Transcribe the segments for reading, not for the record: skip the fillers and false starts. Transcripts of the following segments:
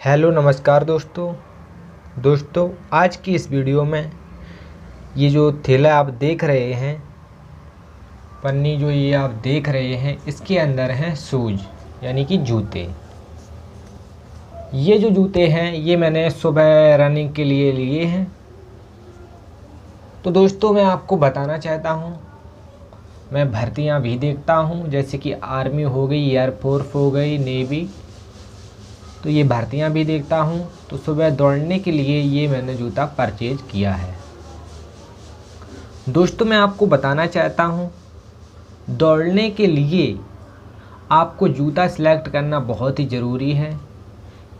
Hello नमस्कार दोस्तों आज की इस वीडियो में ये जो थैला आप देख रहे हैं, पन्नी जो ये आप देख रहे हैं, इसके अंदर हैं शूज़ यानी कि जूते। ये जो जूते हैं ये मैंने सुबह रनिंग के लिए लिए हैं। तो दोस्तों मैं आपको बताना चाहता हूँ, मैं भर्तियाँ भी देखता हूँ, जैसे कि आर्मी हो गई, एयरफोर्स हो गई, नेवी, तो ये भर्तियाँ भी देखता हूँ। तो सुबह दौड़ने के लिए ये मैंने जूता परचेज किया है। दोस्तों मैं आपको बताना चाहता हूँ, दौड़ने के लिए आपको जूता सिलेक्ट करना बहुत ही ज़रूरी है,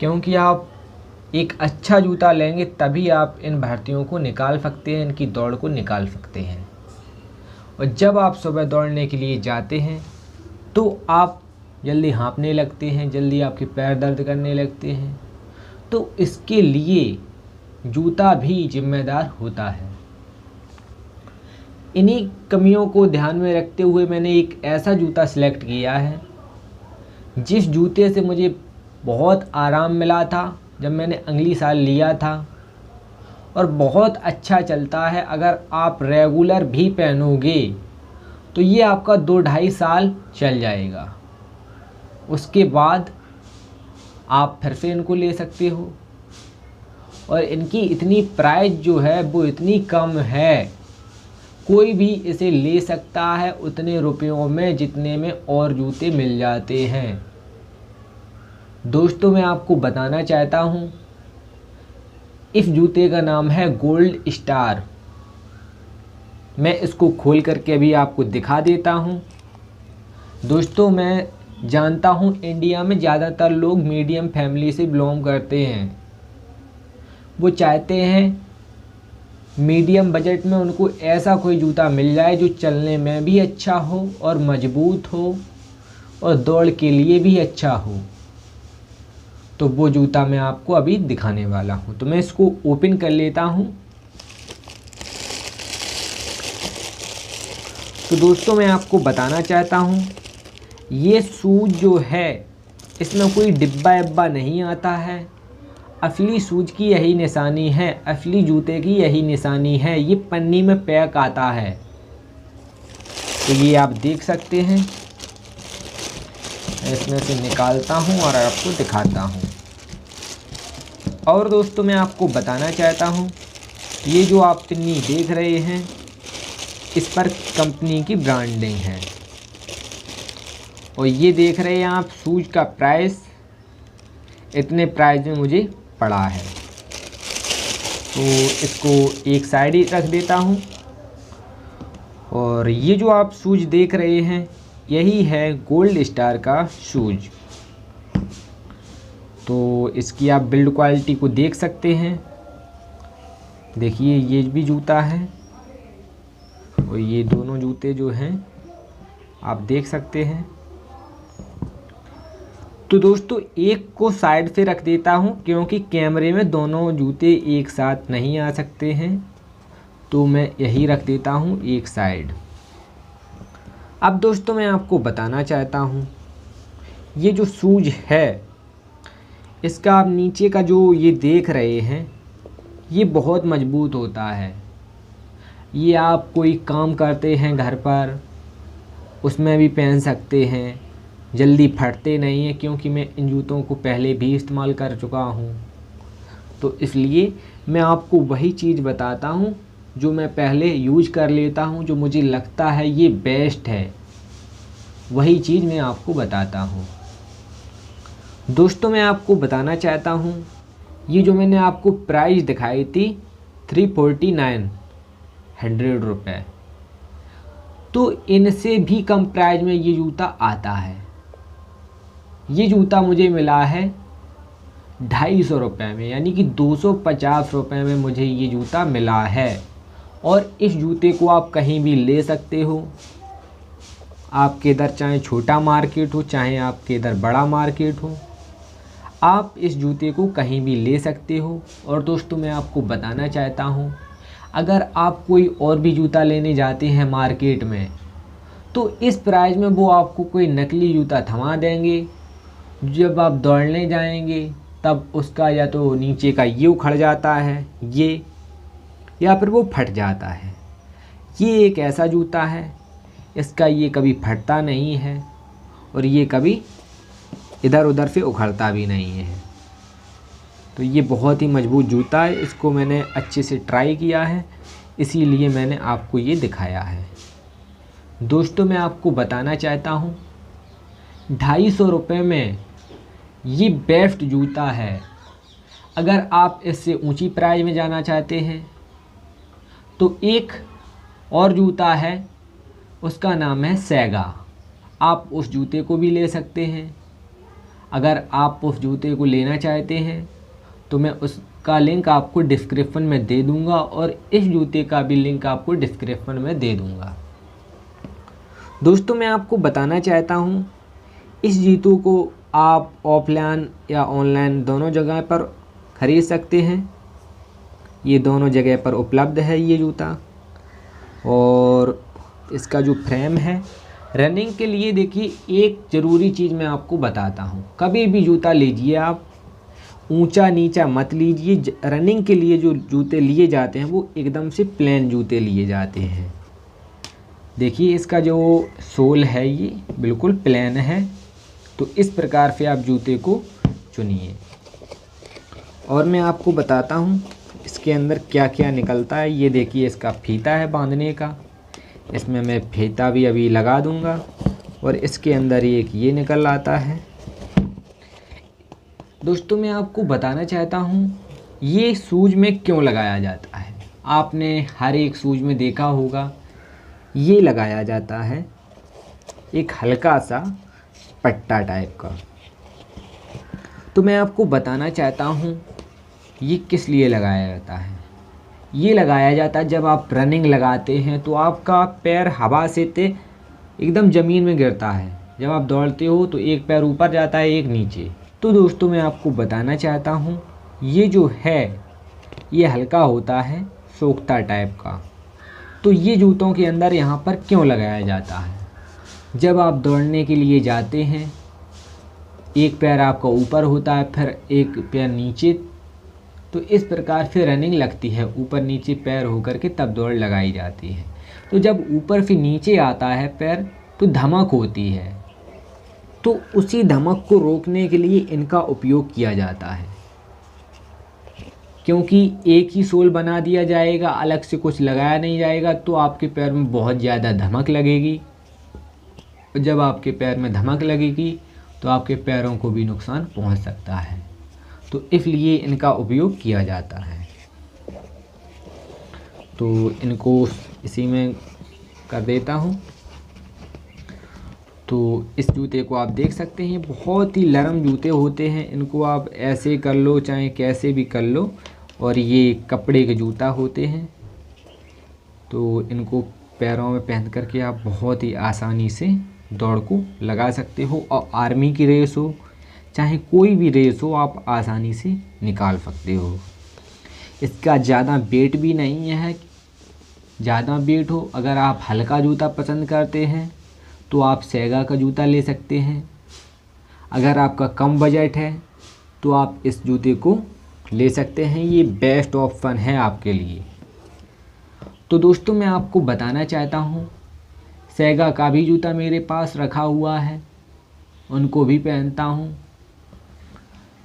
क्योंकि आप एक अच्छा जूता लेंगे तभी आप इन भर्तियों को निकाल सकते हैं, इनकी दौड़ को निकाल सकते हैं। और जब आप सुबह दौड़ने के लिए जाते हैं तो आप जल्दी हाँफने लगते हैं, जल्दी आपके पैर दर्द करने लगते हैं। तो इसके लिए जूता भी जिम्मेदार होता है। इन्हीं कमियों को ध्यान में रखते हुए मैंने एक ऐसा जूता सिलेक्ट किया है जिस जूते से मुझे बहुत आराम मिला था जब मैंने अगली साल लिया था, और बहुत अच्छा चलता है। अगर आप रेगुलर भी पहनोगे तो ये आपका 2-2.5 साल चल जाएगा। उसके बाद आप फिर से इनको ले सकते हो। और इनकी इतनी प्राइस जो है वो इतनी कम है, कोई भी इसे ले सकता है उतने रुपयों में जितने में और जूते मिल जाते हैं। दोस्तों मैं आपको बताना चाहता हूँ, इस जूते का नाम है गोल्ड स्टार। मैं इसको खोल करके अभी आपको दिखा देता हूँ। दोस्तों मैं जानता हूँ इंडिया में ज़्यादातर लोग मीडियम फैमिली से बिलोंग करते हैं। वो चाहते हैं मीडियम बजट में उनको ऐसा कोई जूता मिल जाए जो चलने में भी अच्छा हो और मजबूत हो और दौड़ के लिए भी अच्छा हो। तो वो जूता मैं आपको अभी दिखाने वाला हूँ। तो मैं इसको ओपन कर लेता हूँ। तो दोस्तों मैं आपको बताना चाहता हूँ, ये शूज़ जो है इसमें कोई डिब्बा विब्बा नहीं आता है। असली शूज़ की यही निशानी है, असली जूते की यही निशानी है। ये पन्नी में पैक आता है। तो ये आप देख सकते हैं। मैं इसमें से निकालता हूँ और आपको दिखाता हूँ। और दोस्तों मैं आपको बताना चाहता हूँ, ये जो आप पिन्नी देख रहे हैं इस पर कंपनी की ब्रांडिंग है। और ये देख रहे हैं आप शूज़ का प्राइस, इतने प्राइस में मुझे पड़ा है। तो इसको एक साइड ही रख देता हूँ। और ये जो आप शूज़ देख रहे हैं यही है गोल्ड स्टार का शूज़। तो इसकी आप बिल्ड क्वालिटी को देख सकते हैं। देखिए ये भी जूता है और ये दोनों जूते जो हैं आप देख सकते हैं। तो दोस्तों एक को साइड से रख देता हूं, क्योंकि कैमरे में दोनों जूते एक साथ नहीं आ सकते हैं। तो मैं यही रख देता हूं एक साइड। अब दोस्तों मैं आपको बताना चाहता हूं, ये जो शूज़ है इसका आप नीचे का जो ये देख रहे हैं ये बहुत मजबूत होता है। ये आप कोई काम करते हैं घर पर उसमें भी पहन सकते हैं, जल्दी फटते नहीं हैं, क्योंकि मैं इन जूतों को पहले भी इस्तेमाल कर चुका हूँ। तो इसलिए मैं आपको वही चीज़ बताता हूँ जो मैं पहले यूज कर लेता हूँ, जो मुझे लगता है ये बेस्ट है, वही चीज़ मैं आपको बताता हूँ। दोस्तों मैं आपको बताना चाहता हूँ, ये जो मैंने आपको प्राइस दिखाई थी 349 रुपये, तो इनसे भी कम प्राइस में ये जूता आता है। ये जूता मुझे मिला है 250 रुपये में, यानी कि 250 रुपये में मुझे ये जूता मिला है। और इस जूते को आप कहीं भी ले सकते हो। आपके इधर चाहे छोटा मार्केट हो चाहे आपके इधर बड़ा मार्केट हो, आप इस जूते को कहीं भी ले सकते हो। और दोस्तों मैं आपको बताना चाहता हूँ, अगर आप कोई और भी जूता लेने जाते हैं मार्केट में तो इस प्राइस में वो आपको कोई नकली जूता थमा देंगे। जब आप दौड़ने जाएंगे तब उसका या तो नीचे का ये उखड़ जाता है ये, या फिर वो फट जाता है। ये एक ऐसा जूता है, इसका ये कभी फटता नहीं है और ये कभी इधर उधर से उखड़ता भी नहीं है। तो ये बहुत ही मजबूत जूता है, इसको मैंने अच्छे से ट्राई किया है, इसीलिए मैंने आपको ये दिखाया है। दोस्तों मैं आपको बताना चाहता हूँ 250 रुपये में ये बेस्ट जूता है। अगर आप इससे ऊंची प्राइस में जाना चाहते हैं तो एक और जूता है, उसका नाम है सेगा। आप उस जूते को भी ले सकते हैं। अगर आप उस जूते को लेना चाहते हैं तो मैं उसका लिंक आपको डिस्क्रिप्शन में दे दूंगा और इस जूते का भी लिंक आपको डिस्क्रिप्शन में दे दूंगा। दोस्तों मैं आपको बताना चाहता हूँ इस जूतों को आप ऑफलाइन या ऑनलाइन दोनों जगह पर ख़रीद सकते हैं। ये दोनों जगह पर उपलब्ध है ये जूता। और इसका जो फ्रेम है रनिंग के लिए, देखिए एक ज़रूरी चीज़ मैं आपको बताता हूँ, कभी भी जूता लीजिए आप ऊंचा नीचा मत लीजिए। रनिंग के लिए जो जूते लिए जाते हैं वो एकदम से प्लेन जूते लिए जाते हैं। देखिए इसका जो सोल है ये बिल्कुल प्लेन है, तो इस प्रकार से आप जूते को चुनिए। और मैं आपको बताता हूँ इसके अंदर क्या क्या निकलता है। ये देखिए इसका फीता है बांधने का, इसमें मैं फीता भी अभी लगा दूंगा। और इसके अंदर एक ये निकल आता है। दोस्तों मैं आपको बताना चाहता हूँ ये शूज़ में क्यों लगाया जाता है। आपने हर एक शूज़ में देखा होगा ये लगाया जाता है एक हल्का सा पट्टा टाइप का। तो मैं आपको बताना चाहता हूँ ये किस लिए लगाया जाता है। ये लगाया जाता है जब आप रनिंग लगाते हैं तो आपका पैर हवा से एकदम ज़मीन में गिरता है। जब आप दौड़ते हो तो एक पैर ऊपर जाता है एक नीचे। तो दोस्तों मैं आपको बताना चाहता हूँ ये जो है ये हल्का होता है सोख्ता टाइप का। तो ये जूतों के अंदर यहाँ पर क्यों लगाया जाता है, जब आप दौड़ने के लिए जाते हैं एक पैर आपका ऊपर होता है फिर एक पैर नीचे, तो इस प्रकार से रनिंग लगती है, ऊपर नीचे पैर होकर के तब दौड़ लगाई जाती है। तो जब ऊपर से नीचे आता है पैर तो धमक होती है, तो उसी धमक को रोकने के लिए इनका उपयोग किया जाता है। क्योंकि एक ही सोल बना दिया जाएगा, अलग से कुछ लगाया नहीं जाएगा, तो आपके पैर में बहुत ज़्यादा धमक लगेगी। जब आपके पैर में धमक लगेगी तो आपके पैरों को भी नुकसान पहुंच सकता है। तो इसलिए इनका उपयोग किया जाता है। तो इनको इसी में कर देता हूं। तो इस जूते को आप देख सकते हैं बहुत ही नरम जूते होते हैं। इनको आप ऐसे कर लो चाहे कैसे भी कर लो, और ये कपड़े के जूता होते हैं। तो इनको पैरों में पहन करके आप बहुत ही आसानी से दौड़ को लगा सकते हो, और आर्मी की रेस हो चाहे कोई भी रेस हो आप आसानी से निकाल सकते हो। इसका ज़्यादा वेट भी नहीं है, ज़्यादा वेट हो अगर आप हल्का जूता पसंद करते हैं तो आप सेगा का जूता ले सकते हैं। अगर आपका कम बजट है तो आप इस जूते को ले सकते हैं, ये बेस्ट ऑप्शन है आपके लिए। तो दोस्तों मैं आपको बताना चाहता हूँ सेगा का भी जूता मेरे पास रखा हुआ है, उनको भी पहनता हूँ।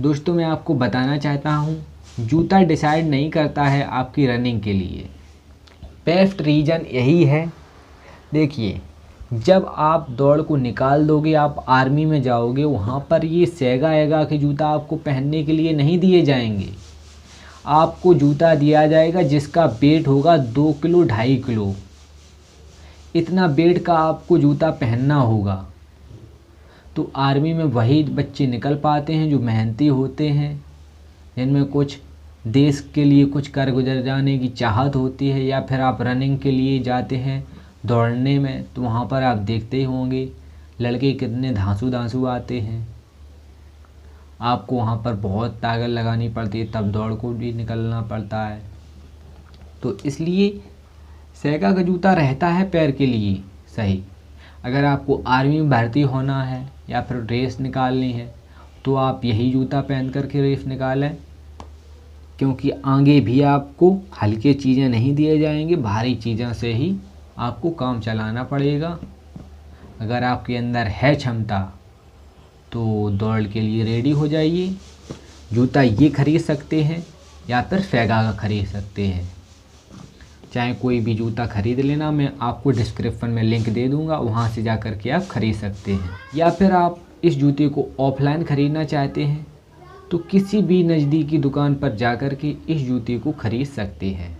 दोस्तों मैं आपको बताना चाहता हूँ जूता डिसाइड नहीं करता है आपकी रनिंग के लिए, बेस्ट रीज़न यही है। देखिए जब आप दौड़ को निकाल दोगे, आप आर्मी में जाओगे, वहाँ पर ये सेगा एगा के जूता आपको पहनने के लिए नहीं दिए जाएंगे। आपको जूता दिया जाएगा जिसका वेट होगा 2 किलो 2.5 किलो, इतना वेट का आपको जूता पहनना होगा। तो आर्मी में वही बच्चे निकल पाते हैं जो मेहनती होते हैं, जिनमें कुछ देश के लिए कुछ कर गुजर जाने की चाहत होती है, या फिर आप रनिंग के लिए जाते हैं दौड़ने में, तो वहाँ पर आप देखते ही होंगे लड़के कितने धांसू आते हैं। आपको वहाँ पर बहुत ताकत लगानी पड़ती है, तब दौड़ को भी निकलना पड़ता है। तो इसलिए सेगा का जूता रहता है पैर के लिए सही। अगर आपको आर्मी में भर्ती होना है या फिर रेस निकालनी है, तो आप यही जूता पहन कर के रेस निकालें, क्योंकि आगे भी आपको हल्के चीज़ें नहीं दिए जाएंगे, भारी चीज़ों से ही आपको काम चलाना पड़ेगा। अगर आपके अंदर है क्षमता तो दौड़ के लिए रेडी हो जाइए। जूता ये खरीद सकते हैं या फिर फेगा का खरीद सकते हैं, चाहे कोई भी जूता खरीद लेना। मैं आपको डिस्क्रिप्शन में लिंक दे दूंगा, वहाँ से जा कर के आप खरीद सकते हैं। या फिर आप इस जूते को ऑफलाइन ख़रीदना चाहते हैं तो किसी भी नज़दीकी दुकान पर जा कर के इस जूते को खरीद सकते हैं।